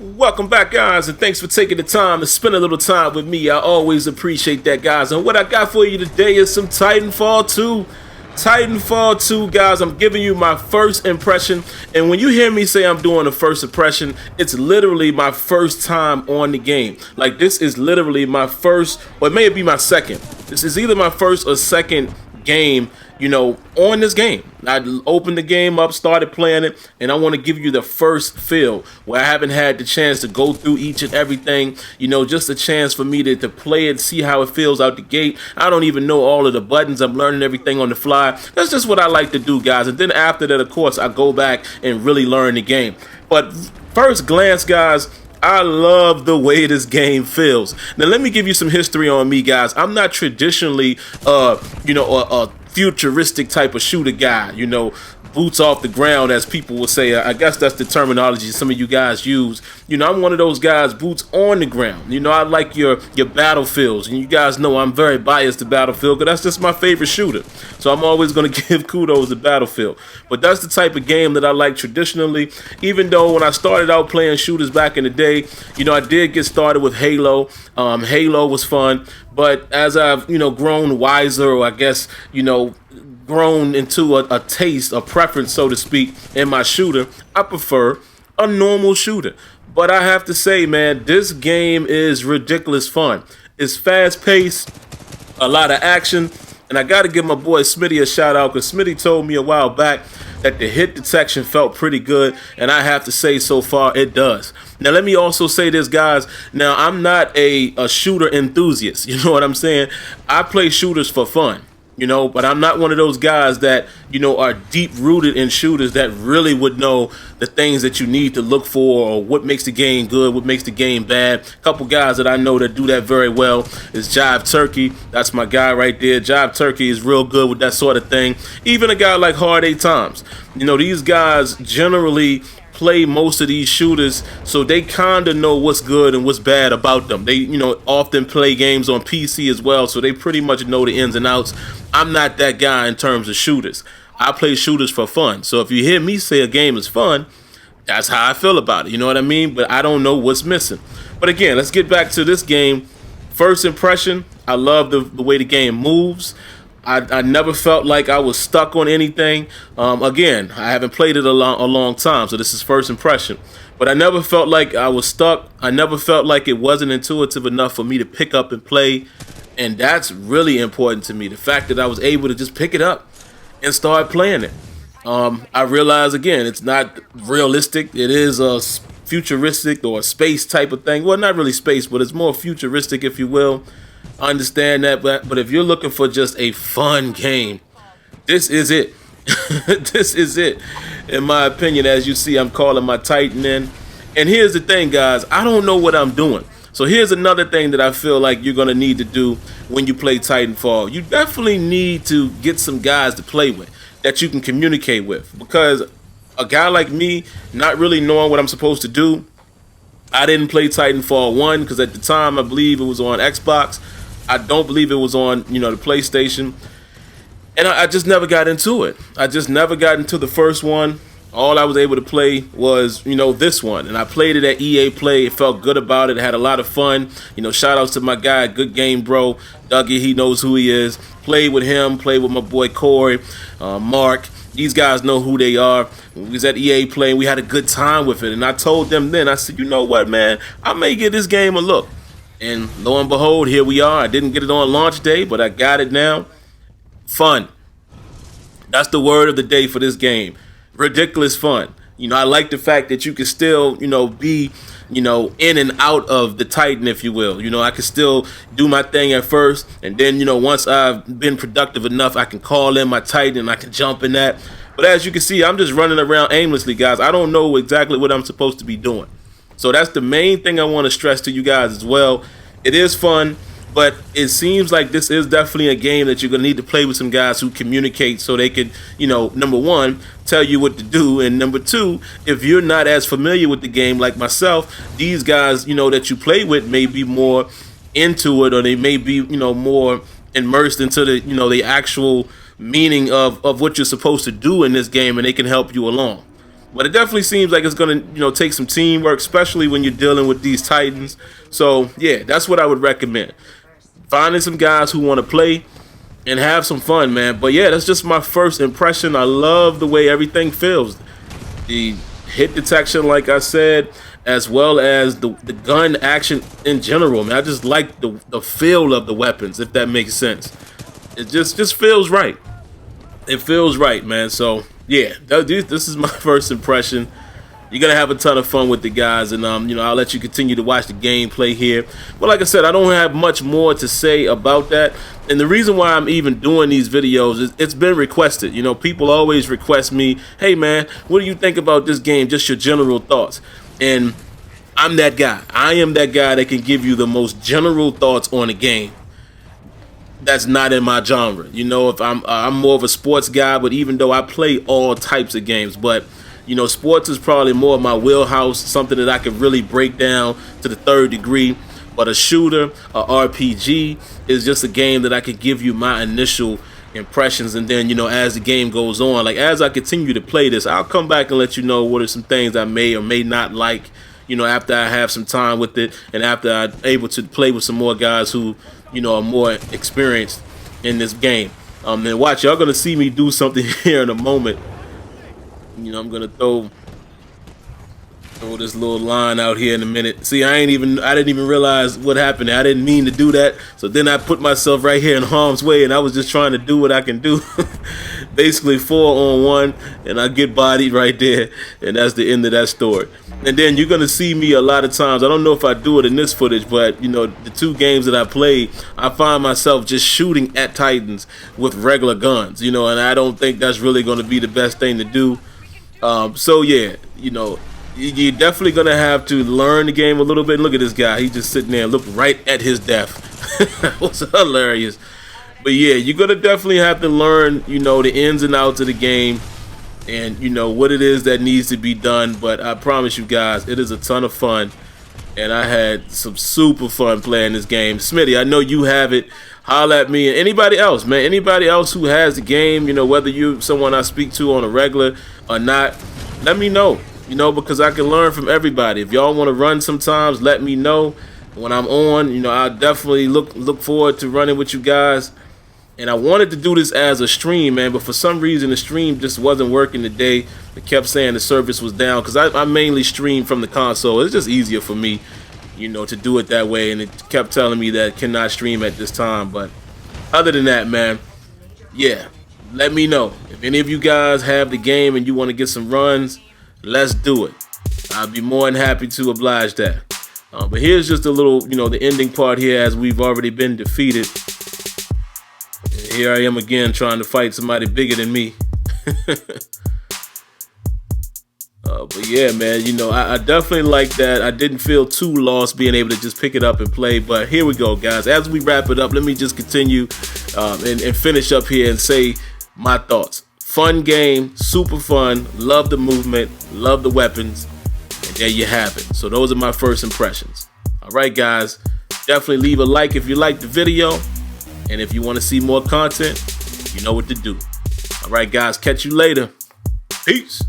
Welcome back, guys, and thanks for taking the time to spend a little time with me. I always appreciate that, guys. And what I got for you today is some Titanfall 2. Titanfall 2, guys. I'm giving you my first impression. And when you hear me say I'm doing a first impression, it's literally my first time on the game. Like, this is literally my first, or it may be my second. This is either my first or second game, on this game. I opened the game up, started playing it, and I want to give you the first feel where I haven't had the chance to go through each and everything, just a chance for me to play it, see how it feels out the gate. I don't even know all of the buttons. I'm learning everything on the fly. That's just what I like to do, guys. And then after that, of course, I go back and really learn the game. But first glance, guys, I love the way this game feels. Now, let me give you some history on me, guys. I'm not traditionally, a futuristic type of shooter guy, boots off the ground, as people will say. I guess that's the terminology some of you guys use. I'm one of those guys, boots on the ground. I like your Battlefields, and you guys know I'm very biased to Battlefield because that's just my favorite shooter. So I'm always going to give kudos to Battlefield. But that's the type of game that I like traditionally, even though when I started out playing shooters back in the day, I did get started with Halo. Halo was fun, but as I've, grown wiser, or I guess, grown into a taste, a preference, so to speak, in my shooter, I prefer a normal shooter. But I have to say, man, this game is ridiculous fun. It's fast-paced, a lot of action, and I got to give my boy Smitty a shout-out, because Smitty told me a while back that the hit detection felt pretty good, and I have to say, so far, it does. Now, let me also say this, guys. Now, I'm not a shooter enthusiast, you know what I'm saying? I play shooters for fun. But I'm not one of those guys that, are deep-rooted in shooters that really would know the things that you need to look for, or what makes the game good, what makes the game bad. A couple guys that I know that do that very well is Jive Turkey. That's my guy right there. Jive Turkey is real good with that sort of thing. Even a guy like Hard 8 Times. These guys generally play most of these shooters, so they kind of know what's good and what's bad about them. They, often play games on PC as well, so they pretty much know the ins and outs. I'm not that guy in terms of shooters. I play shooters for fun. So if you hear me say a game is fun, that's how I feel about it. You know what I mean? But I don't know what's missing. But again, let's get back to this game. First impression, I love the way the game moves. I never felt like I was stuck on anything. Again, I haven't played it a long time, so this is first impression. But I never felt like I was stuck. I never felt like it wasn't intuitive enough for me to pick up and play. And that's really important to me, the fact that I was able to just pick it up and start playing it. I realize, again, it's not realistic. It is a futuristic or a space type of thing. Well, not really space, but it's more futuristic, if you will. I understand that, but if you're looking for just a fun game, this is it. This is it, in my opinion. As you see, I'm calling my Titan in. And here's the thing, guys. I don't know what I'm doing. So here's another thing that I feel like you're going to need to do when you play Titanfall. You definitely need to get some guys to play with that you can communicate with. Because a guy like me, not really knowing what I'm supposed to do, I didn't play Titanfall 1 because at the time I believe it was on Xbox. I don't believe it was on, the PlayStation. And I just never got into it. I just never got into the first one. All I was able to play was, this one. And I played it at EA Play. It felt good about it. I had a lot of fun. Shout outs to my guy, Good Game Bro. Dougie, he knows who he is. Played with him. Played with my boy Corey, Mark. These guys know who they are. We was at EA Play and we had a good time with it. And I told them then, I said, you know what, man? I may give this game a look. And lo and behold, here we are. I didn't get it on launch day, but I got it now. Fun. That's the word of the day for this game. Ridiculous fun. I like the fact that you can still, be, in and out of the Titan, if you will. I can still do my thing at first. And then, once I've been productive enough, I can call in my Titan and I can jump in that. But as you can see, I'm just running around aimlessly, guys. I don't know exactly what I'm supposed to be doing. So that's the main thing I want to stress to you guys as well. It is fun, but it seems like this is definitely a game that you're going to need to play with some guys who communicate so they can, number one, tell you what to do. And number two, if you're not as familiar with the game like myself, these guys, that you play with may be more into it, or they may be, more immersed into the, the actual meaning of what you're supposed to do in this game, and they can help you along. But it definitely seems like it's gonna, take some teamwork, especially when you're dealing with these Titans. So yeah, that's what I would recommend. Finding some guys who want to play and have some fun, man. But yeah, that's just my first impression. I love the way everything feels. The hit detection, like I said, as well as the gun action in general, man. I just like the feel of the weapons, if that makes sense. It just feels right. It feels right, man. So yeah, this is my first impression. You're gonna have a ton of fun with the guys, and I'll let you continue to watch the gameplay here. But like I said, I don't have much more to say about that. And the reason why I'm even doing these videos is it's been requested. People always request me, hey man, what do you think about this game? Just your general thoughts. And I'm that guy. I am that guy that can give you the most general thoughts on a game that's not in my genre. If I'm more of a sports guy, but even though I play all types of games, but sports is probably more of my wheelhouse, something that I can really break down to the third degree. But a shooter, a RPG, is just a game that I could give you my initial impressions, and then as the game goes on, like as I continue to play this, I'll come back and let you know what are some things I may or may not like, after I have some time with it, and after I'm able to play with some more guys who are more experienced in this game. And watch, y'all gonna see me do something here in a moment. I'm gonna throw this little line out here in a minute. See, I didn't even realize what happened. I didn't mean to do that. So then I put myself right here in harm's way, and I was just trying to do what I can do. Basically 4-on-1, and I get bodied right there, and that's the end of that story. And then you're gonna see me a lot of times. I don't know if I do it in this footage, but the two games that I played, I find myself just shooting at Titans with regular guns. And I don't think that's really gonna be the best thing to do. So yeah, you're definitely gonna have to learn the game a little bit. Look at this guy; he's just sitting there and looked right at his death. It was hilarious. But yeah, you're gonna definitely have to learn, the ins and outs of the game, and what it is that needs to be done. But I promise you guys, it is a ton of fun, and I had some super fun playing this game. Smitty, I know you have it. Holla at me, and anybody else, man. Anybody else who has the game, whether you're someone I speak to on a regular or not, let me know. Because I can learn from everybody. If y'all want to run sometimes, let me know. When I'm on, I'll definitely look forward to running with you guys. And I wanted to do this as a stream, man, but for some reason the stream just wasn't working today. It kept saying the service was down, because I mainly stream from the console. It's just easier for me, to do it that way. And it kept telling me that it cannot stream at this time. But other than that, man, yeah, let me know. If any of you guys have the game and you want to get some runs, let's do it. I'll be more than happy to oblige that. But here's just a little, the ending part here, as we've already been defeated. And here I am again trying to fight somebody bigger than me. But yeah, man, I definitely like that. I didn't feel too lost being able to just pick it up and play. But here we go, guys. As we wrap it up, let me just continue and finish up here and say my thoughts. Fun game, super fun, love the movement, love the weapons, and there you have it. So those are my first impressions. All right, guys, definitely leave a like if you liked the video, and if you want to see more content, you know what to do. All right, guys, catch you later. Peace.